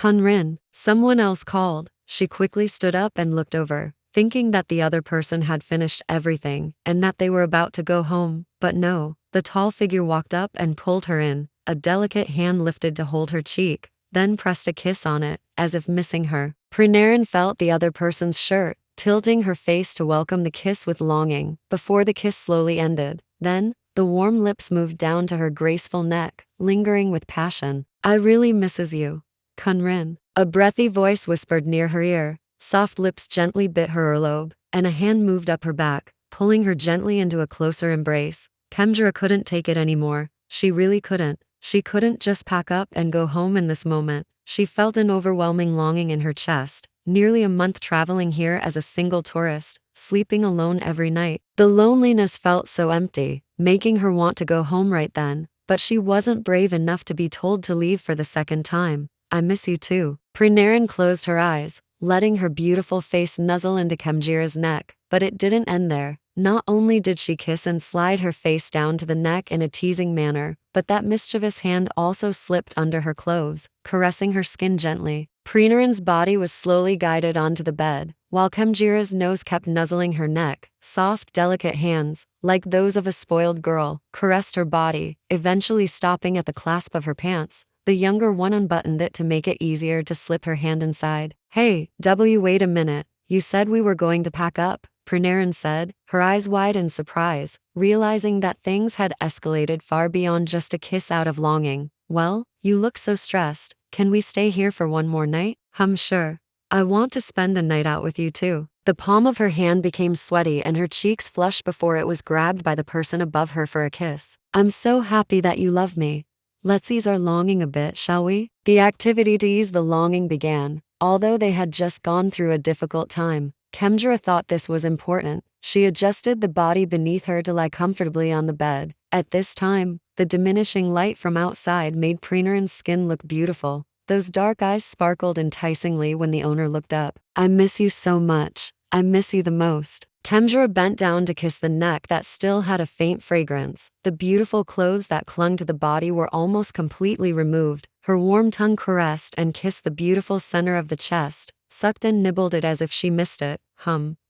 Kunrin, someone else called. She quickly stood up and looked over, thinking that the other person had finished everything and that they were about to go home, but no, the tall figure walked up and pulled her in, a delicate hand lifted to hold her cheek, then pressed a kiss on it, as if missing her. Prinarin felt the other person's shirt, tilting her face to welcome the kiss with longing, before the kiss slowly ended. Then, the warm lips moved down to her graceful neck, lingering with passion. I really misses you, Kunrin. A breathy voice whispered near her ear. Soft lips gently bit her earlobe, and a hand moved up her back, pulling her gently into a closer embrace. Kendra couldn't take it anymore. She really couldn't. She couldn't just pack up and go home in this moment. She felt an overwhelming longing in her chest. Nearly a month traveling here as a single tourist, sleeping alone every night. The loneliness felt so empty, making her want to go home right then, but she wasn't brave enough to be told to leave for the second time. I miss you too. Prinarin closed her eyes, letting her beautiful face nuzzle into Kemjira's neck, but it didn't end there. Not only did she kiss and slide her face down to the neck in a teasing manner, but that mischievous hand also slipped under her clothes, caressing her skin gently. Prinarin's body was slowly guided onto the bed, while Kemjira's nose kept nuzzling her neck. Soft, delicate hands, like those of a spoiled girl, caressed her body, eventually stopping at the clasp of her pants. The younger one unbuttoned it to make it easier to slip her hand inside. Hey, wait a minute, you said we were going to pack up, Prinarin said, her eyes wide in surprise, realizing that things had escalated far beyond just a kiss out of longing. Well, you look so stressed. Can we stay here for one more night? Sure. I want to spend a night out with you too. The palm of her hand became sweaty and her cheeks flushed before it was grabbed by the person above her for a kiss. I'm so happy that you love me. Let's ease our longing a bit, shall we? The activity to ease the longing began. Although they had just gone through a difficult time, Kemjira thought this was important. She adjusted the body beneath her to lie comfortably on the bed. At this time, the diminishing light from outside made Prinarin's skin look beautiful. Those dark eyes sparkled enticingly when the owner looked up. I miss you so much. I miss you the most. Kemjira bent down to kiss the neck that still had a faint fragrance. The beautiful clothes that clung to the body were almost completely removed. Her warm tongue caressed and kissed the beautiful center of the chest, sucked and nibbled it as if she missed it.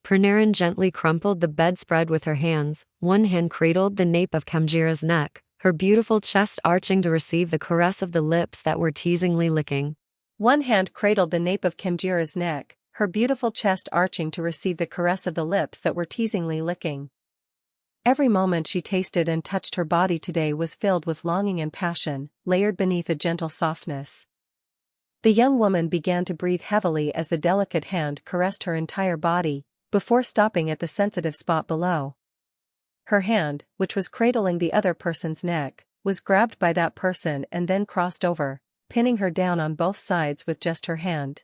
Prinarin gently crumpled the bedspread with her hands. One hand cradled the nape of Kemjira's neck, her beautiful chest arching to receive the caress of the lips that were teasingly licking. One hand cradled the nape of Kemjira's neck, her beautiful chest arching to receive the caress of the lips that were teasingly licking. Every moment she tasted and touched her body today was filled with longing and passion, layered beneath a gentle softness. The young woman began to breathe heavily as the delicate hand caressed her entire body, before stopping at the sensitive spot below. Her hand, which was cradling the other person's neck, was grabbed by that person and then crossed over, pinning her down on both sides with just her hand.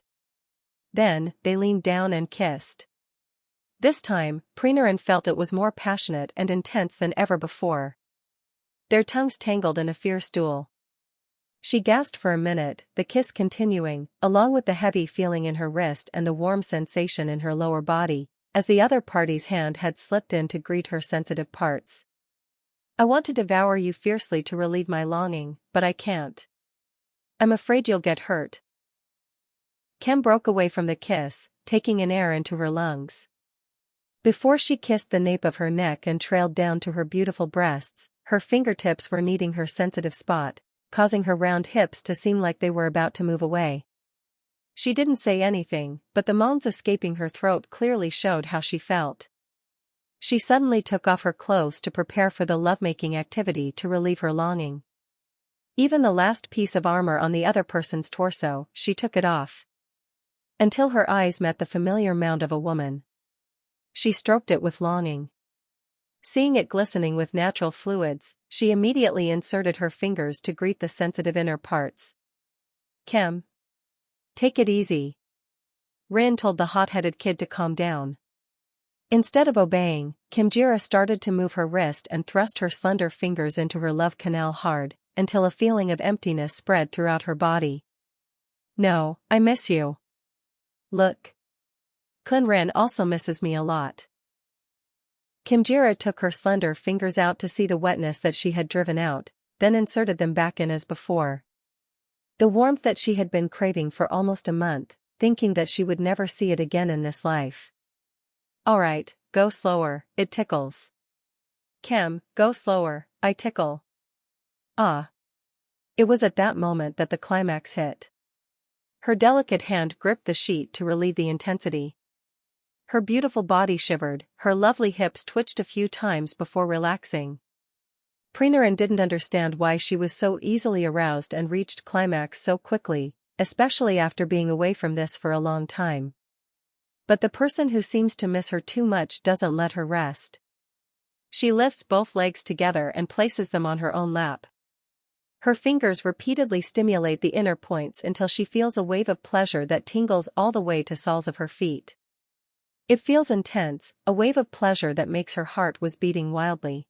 Then, they leaned down and kissed. This time, Prinarin felt it was more passionate and intense than ever before. Their tongues tangled in a fierce duel. She gasped for a minute, the kiss continuing, along with the heavy feeling in her wrist and the warm sensation in her lower body, as the other party's hand had slipped in to greet her sensitive parts. I want to devour you fiercely to relieve my longing, but I can't. I'm afraid you'll get hurt. Khem broke away from the kiss, taking in air into her lungs. Before she kissed the nape of her neck and trailed down to her beautiful breasts, her fingertips were kneading her sensitive spot, causing her round hips to seem like they were about to move away. She didn't say anything, but the moans escaping her throat clearly showed how she felt. She suddenly took off her clothes to prepare for the lovemaking activity to relieve her longing. Even the last piece of armor on the other person's torso, she took it off. Until her eyes met the familiar mound of a woman. She stroked it with longing. Seeing it glistening with natural fluids, she immediately inserted her fingers to greet the sensitive inner parts. Khem. Take it easy. Rin told the hot-headed kid to calm down. Instead of obeying, Kemjira started to move her wrist and thrust her slender fingers into her love canal hard, until a feeling of emptiness spread throughout her body. No, I miss you. Look. Kunren also misses me a lot. Kemjira took her slender fingers out to see the wetness that she had driven out, then inserted them back in as before. The warmth that she had been craving for almost a month, thinking that she would never see it again in this life. Alright, go slower, it tickles. Khem, go slower, I tickle. Ah. It was at that moment that the climax hit. Her delicate hand gripped the sheet to relieve the intensity. Her beautiful body shivered, her lovely hips twitched a few times before relaxing. Preenaran didn't understand why she was so easily aroused and reached climax so quickly, especially after being away from this for a long time. But the person who seems to miss her too much doesn't let her rest. She lifts both legs together and places them on her own lap. Her fingers repeatedly stimulate the inner points until she feels a wave of pleasure that tingles all the way to soles of her feet. It feels intense, a wave of pleasure that makes her heart was beating wildly.